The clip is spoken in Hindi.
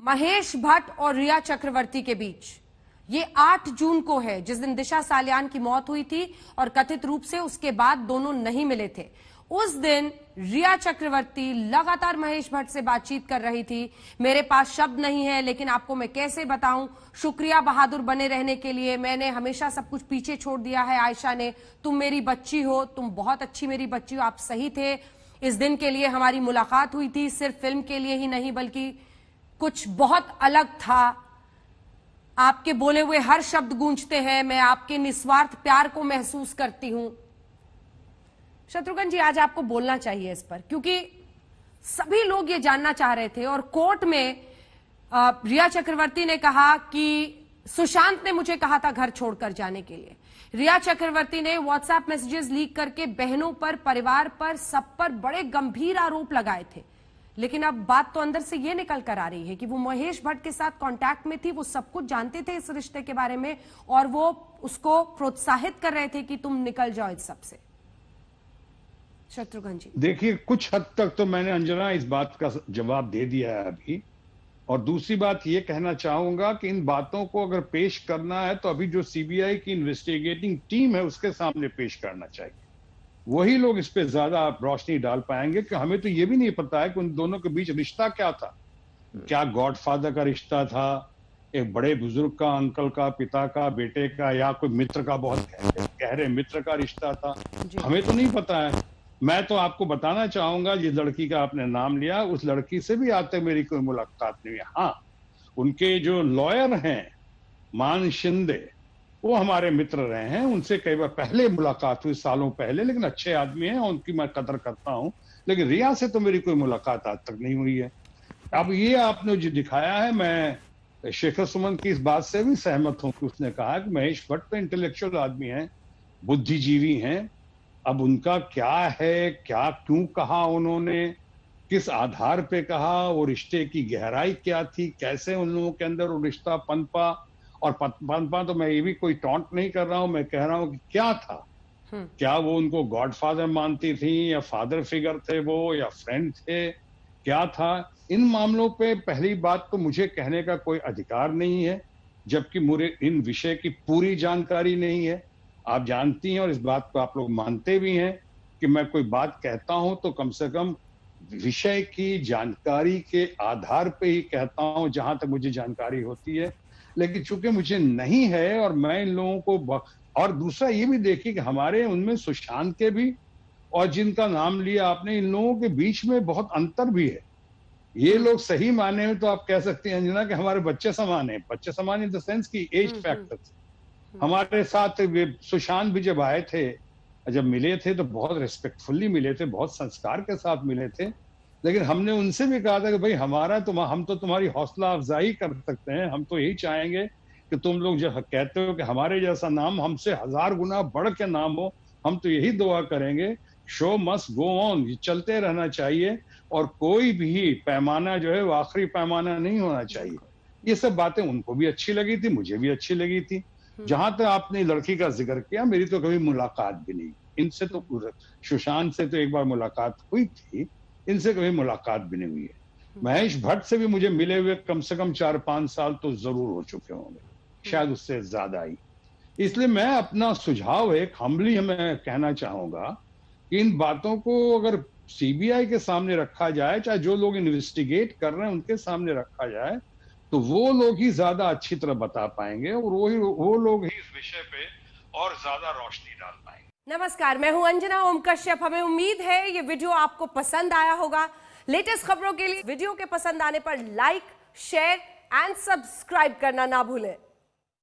महेश भट्ट और रिया चक्रवर्ती के बीच ये 8 जून को है, जिस दिन दिशा सालियान की मौत हुई थी और कथित रूप से उसके बाद दोनों नहीं मिले थे। उस दिन रिया चक्रवर्ती लगातार महेश भट्ट से बातचीत कर रही थी। मेरे पास शब्द नहीं है, लेकिन आपको मैं कैसे बताऊं, शुक्रिया बहादुर बने रहने के लिए, मैंने हमेशा सब कुछ पीछे छोड़ दिया है। आयशा ने, तुम मेरी बच्ची हो, तुम बहुत अच्छी मेरी बच्ची हो, आप सही थे। इस दिन के लिए हमारी मुलाकात हुई थी, सिर्फ फिल्म के लिए ही नहीं बल्कि कुछ बहुत अलग था। आपके बोले हुए हर शब्द गूंजते हैं, मैं आपके निस्वार्थ प्यार को महसूस करती हूं। शत्रुघ्न जी, आज आपको बोलना चाहिए इस पर, क्योंकि सभी लोग ये जानना चाह रहे थे और कोर्ट में रिया चक्रवर्ती ने कहा कि सुशांत ने मुझे कहा था घर छोड़कर जाने के लिए। रिया चक्रवर्ती ने व्हाट्सएप मैसेजेस लीक करके बहनों पर, परिवार पर, सब पर बड़े गंभीर आरोप लगाए थे। लेकिन अब बात तो अंदर से ये निकल कर आ रही है कि वो महेश भट्ट के साथ कांटेक्ट में थी, वो सब कुछ जानते थे इस रिश्ते के बारे में और वो उसको प्रोत्साहित कर रहे थे कि तुम निकल जाओ इस सब से। शत्रुघ्न जी, देखिए, कुछ हद तक तो मैंने अंजना इस बात का जवाब दे दिया है अभी। और दूसरी बात ये कहना चाहूंगा कि इन बातों को अगर पेश करना है तो अभी जो सीबीआई की इन्वेस्टिगेटिंग टीम है उसके सामने पेश करना चाहिए। वही लोग इस पे ज्यादा रोशनी डाल पाएंगे कि हमें तो ये भी नहीं पता है कि उन दोनों के बीच रिश्ता क्या था। क्या गॉडफादर का रिश्ता था, एक बड़े बुजुर्ग का, अंकल का, पिता का, बेटे का, या कोई मित्र का, बहुत गहरे मित्र का रिश्ता था, हमें तो नहीं पता है। मैं तो आपको बताना चाहूंगा, जिस लड़की का आपने नाम लिया, उस लड़की से भी आज तक मेरी कोई मुलाकात नहीं है। हाँ, उनके जो लॉयर हैं मान शिंदे, वो हमारे मित्र रहे हैं, उनसे कई बार पहले मुलाकात हुई, सालों पहले, लेकिन अच्छे आदमी हैं, उनकी मैं कदर करता हूं। लेकिन रिया से तो मेरी कोई मुलाकात आज तक नहीं हुई है। अब ये आपने जो दिखाया है, मैं शेखर सुमन की इस बात से भी सहमत हूं कि उसने कहा कि महेश भट्ट तो इंटेलेक्चुअल आदमी हैं, बुद्धिजीवी हैं। अब उनका क्या है, क्या क्यों कहा उन्होंने, किस आधार पे कहा, वो रिश्ते की गहराई क्या थी, कैसे उन लोगों के अंदर वो रिश्ता पनपा, और पनपा तो मैं ये भी कोई टॉन्ट नहीं कर रहा हूं, मैं कह रहा हूं कि क्या था। क्या वो उनको गॉडफादर मानती थी, या फादर फिगर थे वो, या फ्रेंड थे, क्या था। इन मामलों पे पहली बात तो मुझे कहने का कोई अधिकार नहीं है, जबकि मुझे इन विषय की पूरी जानकारी नहीं है। आप जानती हैं और इस बात को आप लोग मानते भी हैं कि मैं कोई बात कहता हूं तो कम से कम विषय की जानकारी के आधार पे ही कहता हूं, जहां तक मुझे जानकारी होती है। लेकिन चूंकि मुझे नहीं है और मैं इन लोगों को और दूसरा ये भी देखिए कि हमारे उनमें सुशांत के भी और जिनका नाम लिया आपने, इन लोगों के बीच में बहुत अंतर भी है। ये लोग सही माने में तो आप कह सकते हैं अंजना कि हमारे बच्चे समान है, बच्चे समान इन द सेंस की एज फैक्टर। हमारे साथ सुशांत भी जब आए थे, जब मिले थे तो बहुत रिस्पेक्टफुल्ली मिले थे, बहुत संस्कार के साथ मिले थे। लेकिन हमने उनसे भी कहा था कि भाई हम तो तुम्हारी हौसला अफजाई कर सकते हैं, हम तो यही चाहेंगे कि तुम लोग जो कहते हो कि हमारे जैसा नाम हमसे 1000 गुना बढ़ के नाम हो, हम तो यही दुआ करेंगे। शो मस्ट गो ऑन, ये चलते रहना चाहिए और कोई भी पैमाना जो है वो आखिरी पैमाना नहीं होना चाहिए। ये सब बातें उनको भी अच्छी लगी थी, मुझे भी अच्छी लगी थी। जहां तक आपने लड़की का जिक्र किया, मेरी तो कभी मुलाकात भी नहीं, इनसे तो सुशांत से तो एक बार मुलाकात हुई थी, इनसे कभी मुलाकात भी नहीं हुई है। महेश भट्ट से भी मुझे मिले हुए कम से कम 4-5 साल तो जरूर हो चुके होंगे, शायद उससे ज्यादा ही। इसलिए मैं अपना सुझाव एक हम्बली मैं कहना चाहूंगा कि इन बातों को अगर सीबीआई के सामने रखा जाए, चाहे जो लोग इन्वेस्टिगेट कर रहे हैं उनके सामने रखा जाए, तो वो लोग ही ज्यादा अच्छी तरह बता पाएंगे और वो लोग ही इस विषय पे और ज्यादा रोशनी डाल पाएंगे। नमस्कार, मैं हूं अंजना ओम कश्यप। हमें उम्मीद है ये वीडियो आपको पसंद आया होगा। लेटेस्ट खबरों के लिए वीडियो के पसंद आने पर लाइक, शेयर एंड सब्सक्राइब करना ना भूलें।